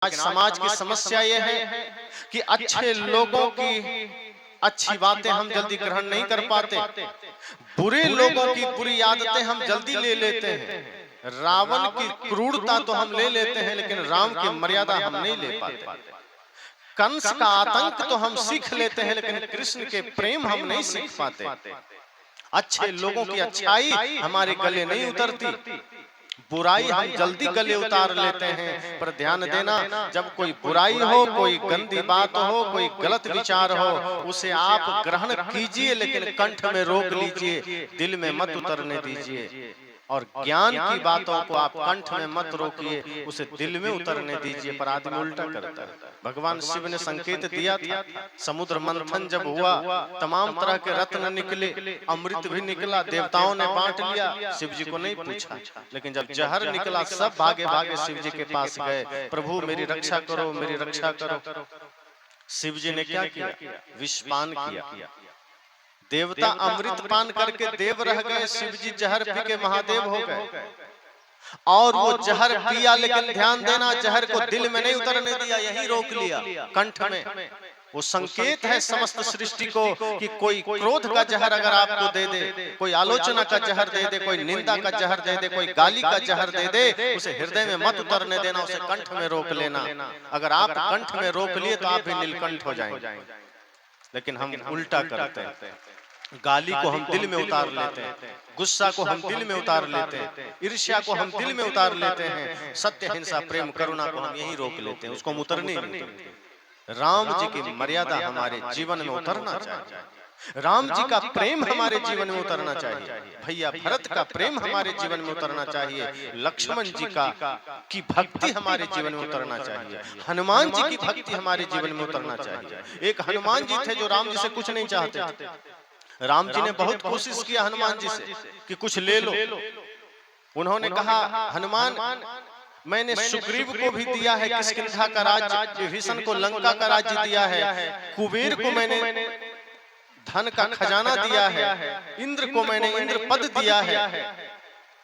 आज समाज की समस्या यह है कि अच्छे लोगों की अच्छी बातें हम जल्दी ग्रहण नहीं कर पाते, बुरे लोगों की बुरी आदतें हम जल्दी ले लेते हैं। रावण की क्रूरता तो हम ले लेते हैं, लेकिन राम की मर्यादा हम नहीं ले पाते। कंस का आतंक तो हम सीख लेते हैं, लेकिन कृष्ण के प्रेम हम नहीं सीख पाते। अच्छे लोगों की अच्छाई हमारे गले नहीं उतरती, बुराई हम जल्दी गले उतार लेते हैं। पर ध्यान देना, जब कोई बुराई हो, कोई गंदी बात हो, कोई गलत विचार हो, उसे आप ग्रहण कीजिए, लेकिन कंठ में रोक लीजिए, दिल में मत उतरने दीजिए। और ज्ञान की बातों को आप कंठ में मत रोकिए, उसे दिल में उतरने दीजिए। पर आदमी उल्टा करता है। भगवान शिव ने संकेत दिया था, समुद्र मंथन जब हुआ, तमाम तरह के रत्न निकले, अमृत भी निकला, देवताओं ने बांट लिया, शिव जी को नहीं पूछा। लेकिन जब जहर निकला, सब भागे भागे शिव जी के पास गए, प्रभु मेरी रक्षा करो, मेरी रक्षा करो। शिव जी ने क्या किया? विषपान किया। देवता अमृत पान करके देव रह गए, शिव जी जहर पी के महादेव हो गए। और वो जहर पिया, लेकिन ध्यान देना, जहर को दिल में नहीं उतरने दिया, यही रोक लिया कंठ में। वो संकेत है समस्त सृष्टि को कि कोई क्रोध का जहर अगर आपको दे दे, कोई आलोचना का जहर दे दे, कोई निंदा का जहर दे दे, कोई गाली का जहर दे दे, उसे हृदय में मत उतरने देना, उसे कंठ में रोक लेना। अगर आप कंठ में रोक लिए तो आप भी नीलकंठ हो जाएंगे। लेकिन हम उल्टा करते हैं, गाली को हम दिल में उतार लेते हैं, गुस्सा को हम दिल में उतार लेते हैं, ईर्ष्या को हम दिल में उतार लेते हैं, सत्य हिंसा प्रेम करुणा को हम यही रोक लेते हैं, उसको हम उतरने नहीं देते। राम जी की मर्यादा हमारे जीवन में उतरना चाहिए, राम जी का प्रेम हमारे जीवन में उतरना चाहिए, भैया भरत का प्रेम हमारे जीवन में उतरना चाहिए, लक्ष्मण जी की भक्ति हमारे जीवन में उतरना चाहिए, हनुमान जी की भक्ति हमारे जीवन में उतरना चाहिए। एक हनुमान जी थे जो राम जी से कुछ नहीं चाहते थे। राम जी ने बहुत कोशिश किया हनुमान जी से कि कुछ ले लो। उन्होंने कहा, हनुमान मैंने सुग्रीव को भी दिया है किष्किंधा का राज्य, विभीषण को लंका का राज्य दिया है, कुबेर को मैंने धन का खजाना दिया है, इंद्र को मैंने इंद्र पद दिया है,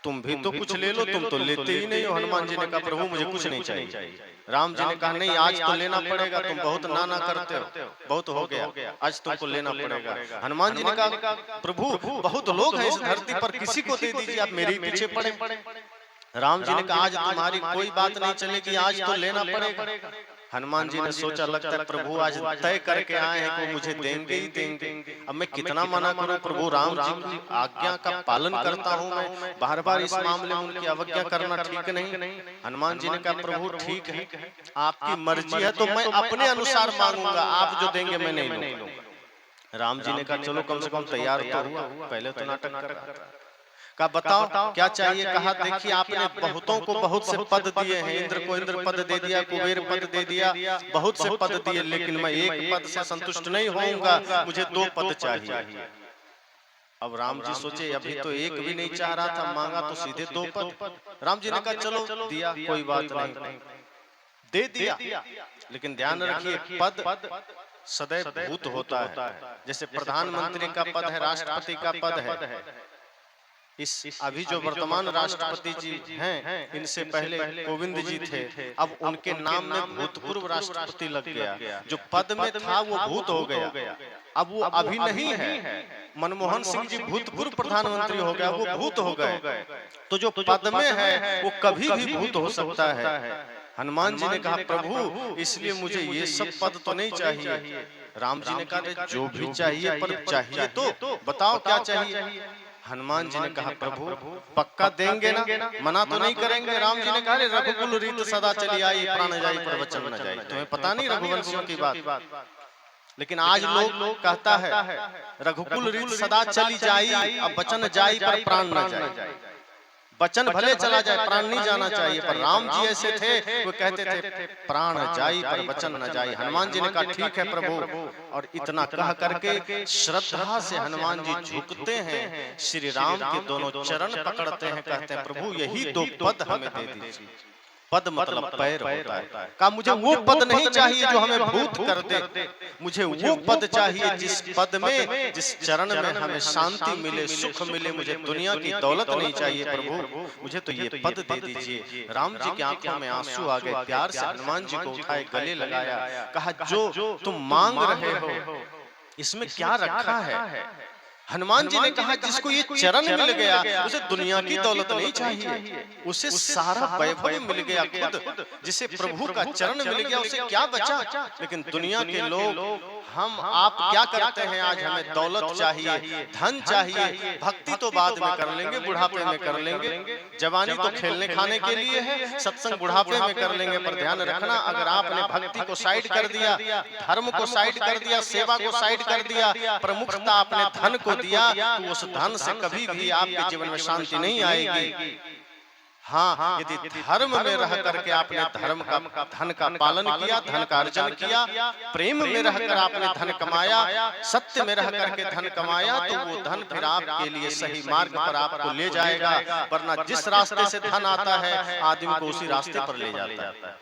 तुम भी तो कुछ ले लो, तुम तो लेते ही नहीं हो। हनुमान जी ने कहा, प्रभु मुझे कुछ नहीं चाहिए। राम जी ने कहा, नहीं आज तो लेना पड़ेगा, तुम बहुत नाना करते हो, बहुत हो गया, आज तुमको लेना पड़ेगा। हनुमान जी ने कहा, प्रभु बहुत लोग हैं इस धरती पर, किसी को दे दीजिए, आप मेरे ही पीछे पड़े। राम जी ने कहा, आज तुम्हारी कोई बात नहीं चलेगी, आज तो लेना पड़ेगा। हनुमान जी ने सोचा, लगता है प्रभु आज तय करके आए हैं कि मुझे देंगे ही देंगे, अब मैं कितना मना करूं। प्रभु राम जी की आज्ञा का पालन करता हूं, मैं बार बार इस मामले में उनकी अवज्ञा करना ठीक नहीं। हनुमान जी ने कहा, प्रभु ठीक है, आपकी मर्जी है तो मैं अपने अनुसार मांगूंगा, आप जो देंगे मैं नहीं लूंगा। राम जी ने कहा, चलो कम से कम तैयार तो हुआ, पहले तो नाटक कर रहा था। कहा, बताओ क्या चाहिए। कहा, देखिए आपने बहुतों को बहुत से पद दिए हैं, इंद्र को इंद्र पद दे दिया, कुबेर पद दे दिया, बहुत से पद दिए, लेकिन मैं एक पद से संतुष्ट नहीं होऊंगा, मुझे 2 पद चाहिए। अब राम जी सोचे, अभी तो एक भी नहीं चाह रहा था, मांगा तो सीधे 2 पद। राम जी ने कहा, चलो दिया, कोई बात नहीं, दे दिया। लेकिन ध्यान रखिए, पद सदैव भूत होता है। जैसे प्रधानमंत्री का पद है, राष्ट्रपति का पद है, इस अभी जो वर्तमान राष्ट्रपति जी हैं, इनसे पहले कोविंद जी थे, अब उनके नाम में भूतपूर्व राष्ट्रपति लग गया। जो पद में था वो भूत हो गया, अब वो अभी नहीं है। मनमोहन सिंह जी भूतपूर्व प्रधानमंत्री हो गया, वो भूत हो गए। तो जो पद में है वो कभी भी भूत हो सकता है। हनुमान जी ने कहा, प्रभु इसलिए मुझे ये सब पद तो नहीं चाहिए। राम जी ने कहा, जो भी चाहिए, पर चाहिए तो बताओ क्या चाहिए। हनुमान जी ने कहा, प्रभु पक्का देंगे ना, मना तो नहीं करेंगे। राम जी ने कहा, रघुकुल रीत सदा चली आई, प्राण जाई पर वचन न जाए। तुम्हें पता नहीं रघुवंशियों की बात, लेकिन आज लोग कहता है रघुकुल रीत सदा चली जाई, अब वचन जाई पर प्राण न जाए। वचन भले चला जाए, प्राण नहीं जाना चाहिए। पर राम जी ऐसे थे, वो कहते थे प्राण जाई पर वचन न जाए। हनुमान जी ने कहा, ठीक है प्रभु। और इतना कह करके श्रद्धा से हनुमान जी झुकते हैं, श्री राम के दोनों चरण पकड़ते हैं, कहते हैं, प्रभु यही 2 पद हमें दे दीजिए। पद मतलब पैर होता है। कहा मुझे वो पद नहीं चाहिए जो हमें भूत कर दे, मुझे वो पद चाहिए जिस पद में, जिस चरण में हमें शांति मिले, सुख मिले। मुझे दुनिया की दौलत नहीं चाहिए प्रभु, मुझे तो ये पद दे दीजिए। राम जी की आंखों में आंसू आ गए, प्यार से हनुमान जी को उठाए, गले लगाया, कहा जो तुम मांग रहे हो इसमें क्या रखा है। हनुमान जी ने कहा जिसको ये चरण मिल गया उसे दुनिया की दौलत नहीं चाहिए, उसे सारा वैभव मिल गया खुद। जिसे प्रभु का चरण मिल गया उसे क्या बचा। लेकिन दुनिया के लोग, हम आप क्या करते हैं, आज हमें दौलत चाहिए, धन चाहिए, भक्ति तो बाद में कर लेंगे, बुढ़ापे में कर लेंगे, जवानी तो खेलने खाने के लिए है, सत्संग बुढ़ापे में कर लेंगे। पर ध्यान रखना, अगर आपने भक्ति को साइड कर दिया, धर्म को साइड कर दिया, सेवा को साइड कर दिया, प्रमुखता आपने धन को दिया, तो उस धन से कभी भी आपके जीवन में शांति नहीं आएगी। हाँ, यदि धर्म में रह करके आपने धर्म का, धन का पालन किया, धन का अर्जन किया, प्रेम में रहकर आपने धन कमाया, सत्य में रह करके धन कमाया, तो वो धन फिर आपके लिए सही मार्ग पर आपको ले जाएगा। वरना जिस रास्ते से धन आता है आदमी को उसी रास्ते पर ले जाता है।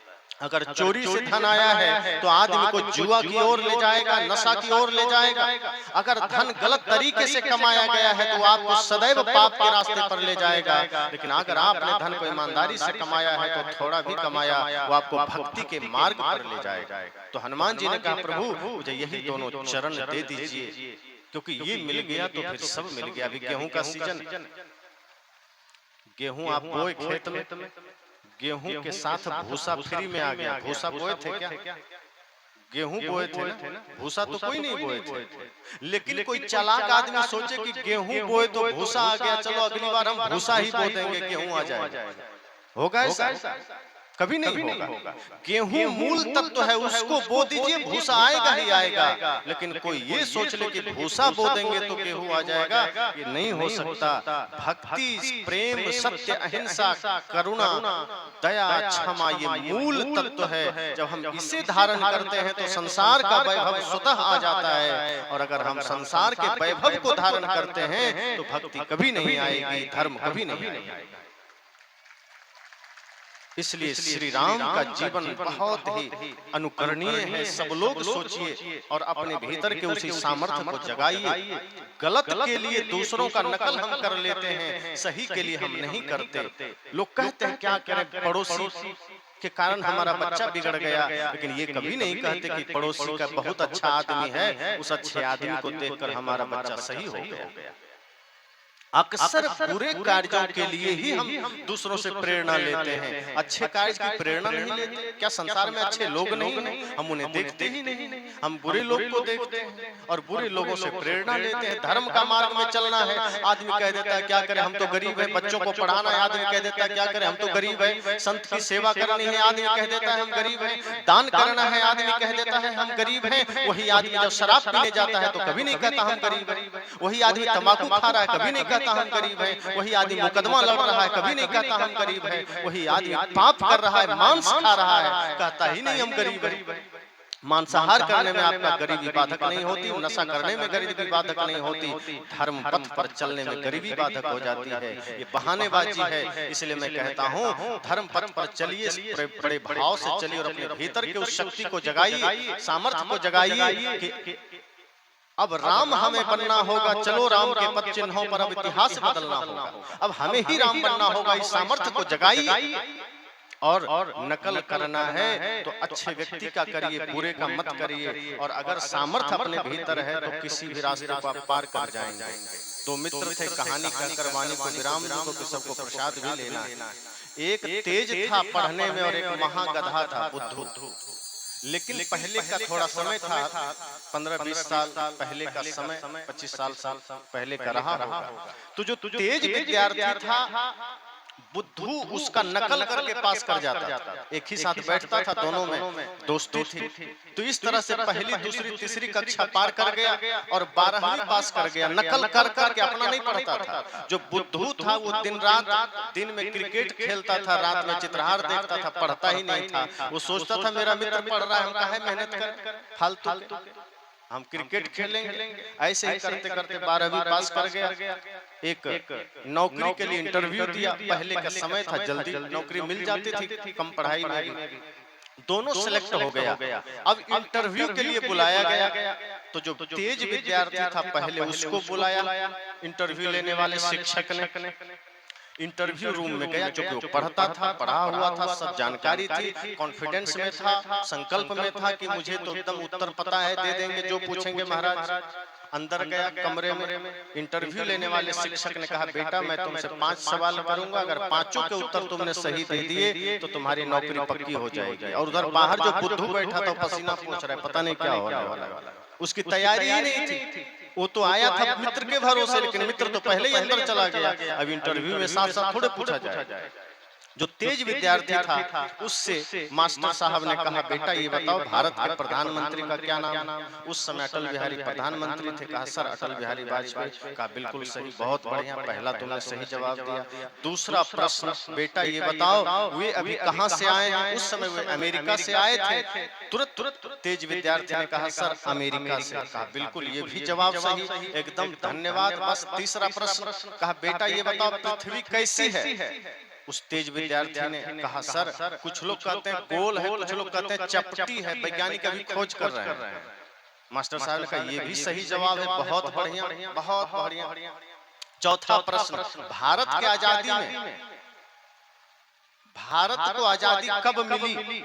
अगर चोरी से धन आया है तो आदमी को जुआ की ओर ले जाएगा, नशा की ओर ले जाएगा। अगर धन गलत तरीके से कमाया गया है तो आपको सदैव पाप के रास्ते पर ले जाएगा। लेकिन अगर आपने धन को ईमानदारी से कमाया है तो थोड़ा भी कमाया वो आपको भक्ति के मार्ग पर ले जाएगा। तो हनुमान जी ने कहा प्रभु मुझे यही दोनों चरण दे दीजिए, क्योंकि ये मिल गया तो फिर सब मिल गया। अभी गेहूं का सीजन, गेहूं आप बोए खेत में, गेहूं के साथ भूसा फ्री में आ गया। भूसा बोए थे क्या? गेहूं बोए थे ना, भूसा तो कोई नहीं बोए थे। लेकिन कोई चालाक आदमी सोचे कि गेहूं बोए तो भूसा आ गया, चलो अगली बार हम भूसा ही बो देंगे, गेहूं आ जाएगा। होगा ऐसा? कभी नहीं होगा। गेहूं मूल तत्व है, उसको बो दीजिए, भूसा आएगा ही आएगा। लेकिन कोई ये सोच ले कि भूसा बो देंगे तो गेहूं आ जाएगा, ये नहीं हो सकता। भक्ति, प्रेम, सत्य, अहिंसा, करुणा, दया, क्षमा ये मूल तत्व है। जब हम इसे धारण करते हैं तो संसार का वैभव स्वतः आ जाता है। और अगर हम संसार के वैभव को धारण करते हैं तो भक्ति कभी नहीं आएगी, धर्म कभी नहीं आएगा। इसलिए श्री राम का जीवन बहुत ही अनुकरणीय है। सब लोग सोचिए और अपने भीतर के उसी सामर्थ्य को जगाइए। गलत के लिए दूसरों का नकल हम कर लेते हैं, सही के लिए हम नहीं करते। लोग कहते हैं क्या करें, पड़ोसी के कारण हमारा बच्चा बिगड़ गया, लेकिन ये कभी नहीं कहते कि पड़ोसी का बहुत अच्छा आदमी है, उस अच्छे आदमी को देखकर हमारा बच्चा सही हो गया। अक्सर बुरे कार्यों के लिए ही हम दूसरों से प्रेरणा लेते हैं, अच्छे कार्य की प्रेरणा नहीं लेते। क्या संसार में अच्छे लोग नहीं हैं? हम उन्हें देखते ही नहीं, हम बुरे लोग को देखते हैं और बुरे लोगों से प्रेरणा लेते हैं। धर्म का मार्ग में चलना है, आदमी कह देता है क्या करें हम तो गरीब है। बच्चों को पढ़ाना है, आदमी कह देता है क्या करें हम तो गरीब है। संत की सेवा करनी है, आदमी कह देता है हम गरीब है। दान करना है, आदमी कह देता है हम गरीब हैं। वही आदमी जब शराब पीने जाता है तो कभी नहीं कहता हम गरीब है। वही आदमी तंबाकू खा रहा है, कभी नहीं कहता हम गरीब है। वही आदमी मुकदमा लड़ रहा है, कभी नहीं कहता हम गरीब है। वही आदमी पाप कर रहा है, मांस खा रहा है, कहता ही नहीं हम गरीब है। मांसाहार करने में आपका गरीबी बाधक नहीं होती, नशा करने में गरीबी बाधक नहीं होती, धर्म पथ पर चलने में गरीबी बाधक हो जाती है। ये बहानेबाजी है। इसलिए मैं कहता हूँ धर्म पथ पर चलिए, बड़े भाव से चलिए और अपने भीतर की उस शक्ति को जगाइए, सामर्थ्य को जगाइए कि अब राम हमें बनना होगा। चलो राम के पद चिन्हों पर अब इतिहास बदलना होगा। अब हमें ही राम बनना होगा। इस सामर्थ्य को जगाइए और नकल करना है तो अच्छे व्यक्ति का करिए, बुरे का मत करिए। और अगर सामर्थ्य अपने भीतर है तो किसी भी रास्ते को आप पार कर जाएंगे। दो मित्र थे, कहानी कहकर वाणी को विराम दूं तो सबको प्रसाद भी लेना। एक तेज था पढ़ने में और एक महागधा था बुद्धू। लेकिन पहले का थोड़ा समय था, 15-20 साल पहले का समय, 25 साल पहले का रहा होगा। तो जो तेज विद्यार्थी था बुद्धू उसका नकल करके पास कर जाता था। एक ही साथ बैठता था, दोनों में दोस्ती थी। तो इस तरह से पहली, दूसरी, तीसरी कक्षा पार कर गया और 12वीं पास कर गया। नकल कर करके अपना नहीं पढ़ता था। जो बुद्धू था वो दिन रात, दिन में क्रिकेट खेलता था, रात में चित्रहार देखता था, पढ़ता ही नहीं था। वो सोचता था मेरा मित्र पढ़ रहा है, हम काहे मेहनत कर फालतू। हम क्रिकेट खेलेंगे। ऐसे ही करते करते 12वीं पास कर गया। एक नौकरी के लिए इंटरव्यू दिया। पहले का समय था, जल्दी नौकरी मिल जाती थी, कम पढ़ाई में भी। दोनों सेलेक्ट हो गया। अब इंटरव्यू के लिए बुलाया गया, तो जो तेज विद्यार्थी था पहले उसको बुलाया इंटरव्यू लेने वाले शिक्षक ने। इंटरव्यू रूम में गया, जो कि वो पढ़ता था, पढ़ा हुआ था, सब जानकारी थी, कॉन्फिडेंस में था, संकल्प में था कि मुझे तो एकदम उत्तर पता है, दे देंगे जो पूछेंगे महाराज। अंदर गया कमरे में, इंटरव्यू लेने वाले शिक्षक ने कहा, बेटा मैं तुमसे 5 सवाल करूंगा, अगर पांचों के उत्तर तुमने सही दे दिए तो तुम्हारी नौकरी पक्की हो जाएगी। और उधर बाहर जो बुद्धू बैठा था पसीना पोंछ रहा है, पता नहीं क्या होने वाला है, उसकी तैयारी ही नहीं थी। वो तो आया था मित्र के भरोसे, लेकिन मित्र तो पहले ही अंदर चला गया। अब इंटरव्यू में साफ साफ थोड़े पूछा जाए। जो तेज विद्यार्थी था उससे मास्टर साहब ने कहा, बेटा ये बताओ भारत के प्रधानमंत्री का क्या नाम? उस समय अटल बिहारी प्रधानमंत्री थे। कहा, सर अटल बिहारी वाजपेयी। कहा, बिल्कुल सही, बहुत बढ़िया, पहला तुमने सही जवाब दिया। दूसरा प्रश्न, बेटा ये बताओ वे अभी कहाँ से आए हैं? उस समय वे अमेरिका से आए थे। तुरंत तेज विद्यार्थी ने कहा, सर अमेरिका से। कहा, बिल्कुल ये भी जवाब सही, एकदम धन्यवाद। बस तीसरा प्रश्न, कहा, बेटा ये बताओ पृथ्वी कैसी है? उस तेज विद्यार्थी ने कहा, सर कुछ लोग कहते हैं गोल है, कुछ लोग कहते हैं चपटी है, वैज्ञानिक अभी खोज कर रहे हैं। मास्टर साहब ने कहा, ये भी सही जवाब है, बहुत बढ़िया, बहुत बढ़िया। चौथा प्रश्न, भारत की आजादी में भारत को आजादी कब मिली?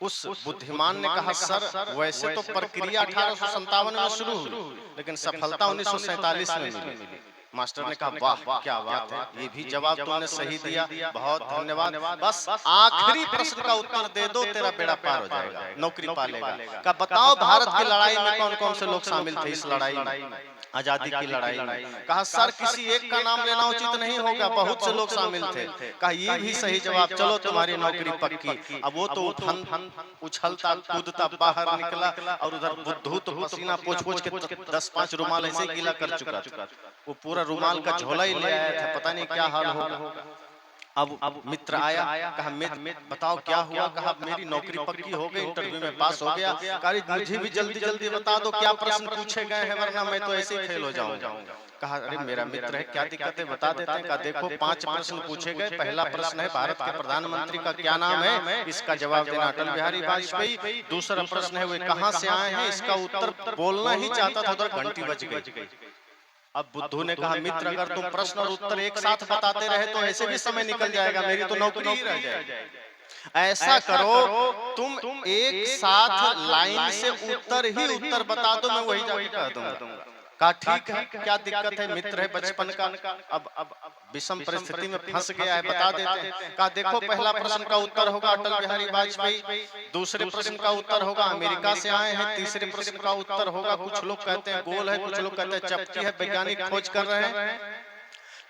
उस बुद्धिमान ने कहा, सर वैसे तो प्रक्रिया 1857 में शुरू हुई, लेकिन सफलता 1947 में मिली। मास्टर ने कहा, वाह क्या बात है, ये भी जवाब तुमने सही दिया, बहुत धन्यवाद। बस आखिरी प्रश्न का उत्तर दे दो, तेरा बेड़ा पार हो जाएगा, नौकरी पा लेगा। कहा, बताओ भारत की लड़ाई में कौन कौन से लोग शामिल थे? इस लड़ाई में, आजादी की लड़ाई में। कहा, सर किसी एक का नाम लेना उचित नहीं होगा, बहुत से लोग शामिल थे। कहा, ये भी सही जवाब, चलो तुम्हारी नौकरी पक्की। अब वो तो उछलता कूदता बाहर निकला, और उधर बुद्धू तो पसीना पोंछ पोंछ के 10-5 रुमाल ऐसे गीला कर चुका था। वो पूरा रुमाल का झोला ही ले आया था, पता नहीं क्या हाल होगा। अब मित्र आया, कहा, मित्र बताओ क्या हुआ? कहा, मेरी नौकरी पक्की हो गई, इंटरव्यू में पास हो गया। कहा, मुझे भी जल्दी जल्दी बता दो क्या प्रश्न पूछे गए हैं, वरना मैं तो ऐसे ही फेल हो जाऊंगा। कहा, अरे मेरा मित्र है, क्या दिक्कत है, बता देते हैं। कहा, देखो 5 प्रश्न पूछे गए। पहला प्रश्न है, भारत के प्रधानमंत्री का क्या नाम है? इसका जवाब देना अटल बिहारी वाजपेयी। दूसरा प्रश्न है, वे कहाँ से आए हैं? इसका उत्तर बोलना ही चाहता था, उधर घंटी बज गई। अब बुद्धू ने कहा, मित्र अगर तुम प्रश्न और उत्तर एक साथ बताते रहे तो ऐसे भी समय निकल जाएगा, मेरी तो नौकरी ही रह जाएगी। ऐसा करो, तुम एक साथ लाइन से उत्तर ही उत्तर बता दो, मैं वही जाके कह दूंगा। कहा, ठीक है, क्या दिक्कत है? मित्र है बचपन का, अब विषम परिस्थिति में फंस गया है, बता देते हैं। कहा, देखो पहला प्रश्न का उत्तर होगा अटल बिहारी वाजपेयी, दूसरे प्रश्न का उत्तर होगा अमेरिका से आए हैं, तीसरे प्रश्न का उत्तर होगा कुछ लोग कहते हैं गोल है, कुछ लोग कहते हैं चपटी है, वैज्ञानिक खोज कर रहे हैं।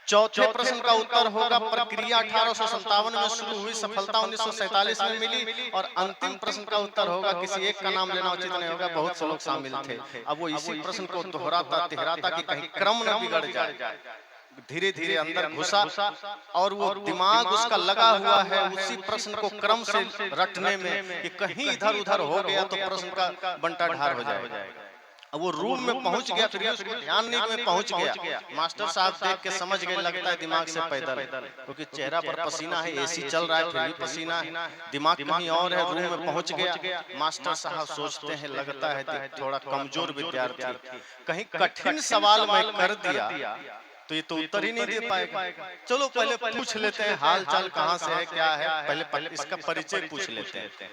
चौथे प्रश्न का उत्तर होगा प्रक्रिया 1857 में शुरू हुई, सफलता 1947 में मिली। और अंतिम प्रश्न का उत्तर होगा, किसी एक का नाम लेना उचित नहीं होगा, बहुत से लोग शामिल थे। अब वो इसी प्रश्न को दोहराता तिहराता कि कहीं क्रम न बिगड़ जाए, धीरे धीरे अंदर घुसा, और वो दिमाग उसका लगा हुआ है उसी प्रश्न को क्रम से रटने में, कि कहीं इधर उधर हो गया तो प्रश्न का बंटा ढार हो जाएगा। अब वो रूम में पहुंच गया, फिर उसको ध्यान नहीं में पहुंच गया। मास्टर साहब देख के समझ गए, लगता है दिमाग से पैदल, क्योंकि चेहरा पर पसीना है, एसी चल रहा है, फिर भी पसीना है, दिमाग कहीं और है। रूम में पहुंच गया। मास्टर साहब सोचते हैं, लगता है थोड़ा कमजोर विद्यार्थी, कहीं कठिन सवाल मैं कर दिया तो ये तो उत्तर ही नहीं दे पाएगा। चलो पहले पूछ लेते हैं हाल चाल, कहाँ से है, क्या है, पहले इसका परिचय पूछ लेते हैं।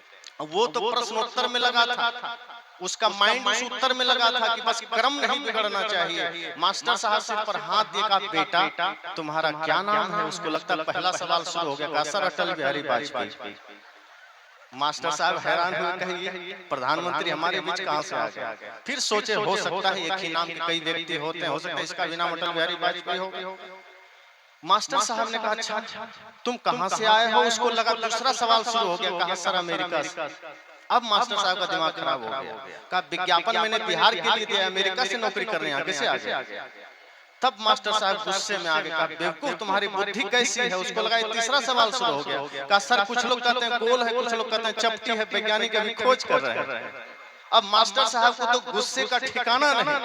वो तो प्रश्नोत्तर में लगा था, उसका माइंड उस उत्तर में लगा था कि बस क्रम नहीं बिगड़ना चाहिए। मास्टर साहब सिर पर हाथ देकर, बेटा तुम्हारा क्या नाम है? उसको लगता पहला सवाल शुरू हो गया। कहा, सर अटल बिहारी वाजपेयी। मास्टर साहब हैरान हुए, कहिए प्रधानमंत्री हमारे बीच कहाँ से आ गया? फिर सोचे, हो सकता है एक ही नाम के कई व्यक्ति होते हैं, हो सकता है इसका भी नाम अटल बिहारी वाजपेयी हो। मास्टर साहब ने कहा, अच्छा तुम कहाँ से आए हो? उसको लगा दूसरा सवाल शुरू हो गया। कहा, सर अमेरिका से। अब मास्टर साहब का दिमाग खराब हो गया। कहा, विज्ञापन मैंने बिहार के लिए दिया, अमेरिका से नौकरी करने आगे से आ गया। तब मास्टर साहब गुस्से में आगे कहा, बेवकूफ तुम्हारी बुद्धि कैसी है? उसको लगा तीसरा सवाल शुरू हो गया। कहा, सर कुछ लोग कहते हैं गोल है, कुछ लोग कहते हैं चपटी है, वैज्ञानिक अभी खोज कर रहे हैं। अब मास्टर साहब को तो गुस्से का ठिकाना नहीं।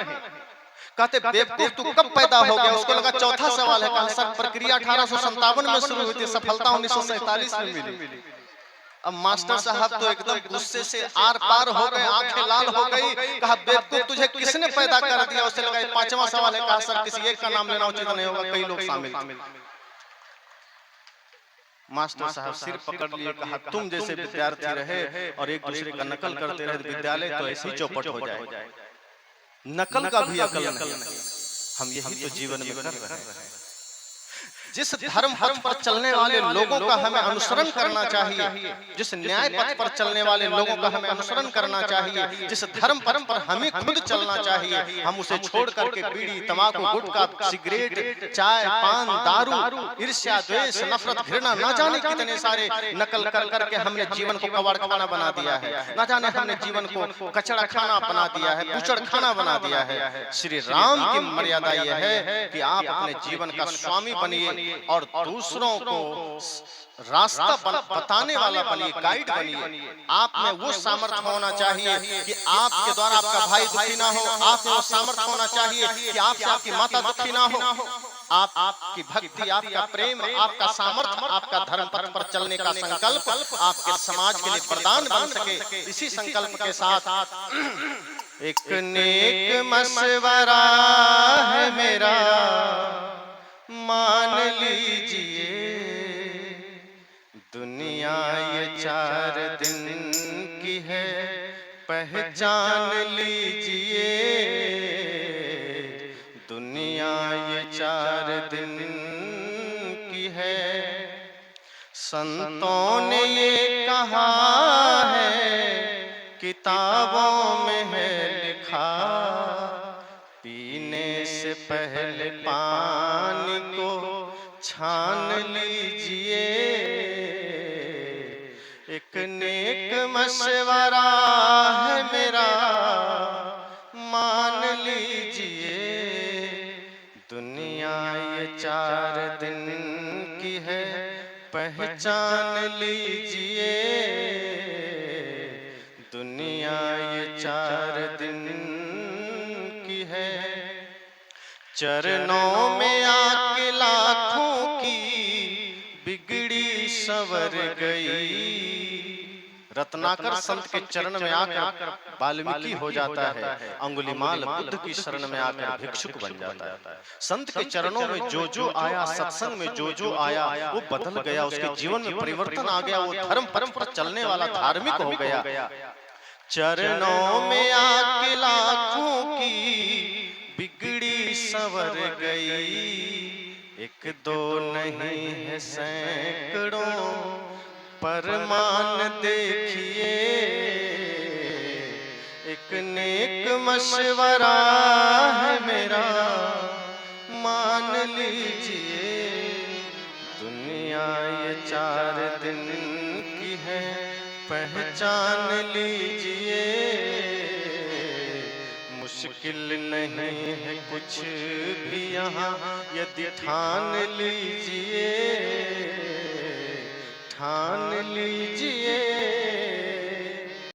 कहते बेवकूफ तू कब पैदा हो गया? उसको लगा चौथा सवाल है। कहा सर प्रक्रिया 1857 में शुरू हुई थी, सफलता 1947 में मिली। अब मास्टर साहब तो एकदम गुस्से से आर पार हो गए, आंखें लाल हो गई। कहा बेवकूफ तुझे किसने पैदा कर दिया? उसे लगा पांचवा सवाल है। कहा सर किसी एक का नाम लेना उचित नहीं होगा, कई लोग शामिल। मास्टर साहब सिर पकड़ लिए। कहा तुम जैसे विद्यार्थी रहे और एक दूसरे का नकल करते रहे विद्यालय तो ऐसे ही चौपट हो जाए। नकल का भी अकल नहीं। हम यही तो जीवन में कर रहे हैं। जिस धर्म पथ पर चलने वाले लोगों का हमें अनुसरण करना चाहिए, जिस न्याय पथ पर चलने वाले लोगों का हमें अनुसरण करना चाहिए, जिस धर्म पथ पर हमें खुद चलना चाहिए, हम उसे छोड़ करके बीड़ी, तंबाकू, गुटखा, सिगरेट, चाय, पान, दारू, ईर्ष्या, द्वेष, नफरत, घृणा, न जाने कितने सारे नकल कर करके हमने जीवन को कबाड़ खाना बना दिया है। न जाने हमने जीवन को कचड़ा खाना बना दिया है, बूचड़ खाना बना दिया है। श्री राम की मर्यादा यह है कि आप अपने जीवन का स्वामी बनिए और दूसरों को रास्ता बताने वाला बनिए, गाइड बनिए। आप में वो सामर्थ्य होना चाहिए कि आपके द्वारा आपका भाई दुखी ना हो। आप में वो सामर्थ्य होना चाहिए कि आपसे आपकी माता दुखी ना हो। आपकी भक्ति, आपका प्रेम, आपका सामर्थ्य, आपका धर्म पथ पर चलने का संकल्प आपके समाज के लिए वरदान बन सके। इसी संकल्प के साथ एक नेक मशवरा है मेरा, मान लीजिए। दुनिया ये 4 दिन की है, पहचान लीजिए। दुनिया ये 4 दिन की है। संतों ने ये कहा है, किताबों में है लिखा, पीने से पहले पानी को छान लीजिए। एक नेक मशवरा है मेरा, मान लीजिए। दुनिया ये 4 दिन की है, पहचान लीजिए। दुनिया ये 4 दिन की है। चरणों में आके लाखों की बिगड़ी संवर गई। रत्नाकर संत के चरण में आकर वाल्मीकि हो जाता है, अंगुलीमाल बुद्ध की शरण में आकर भिक्षुक बन जाता है। संत के चरणों में जो जो आया, सत्संग में जो जो आया, वो बदल गया। उसके जीवन में परिवर्तन आ गया। वो धर्म पथ पर चलने वाला धार्मिक हो गया। चरणों में आके लाखों की बिगड़ी संवर गई। एक दो नहीं है सैकड़ों परमान देखिए। एक नेक मशवरा है मेरा, मान लीजिए। दुनिया ये 4 दिन की है, पहचान लीजिए। मुश्किल नहीं है कुछ भी यहाँ, यदि ठान लीजिए, ठान लीजिए।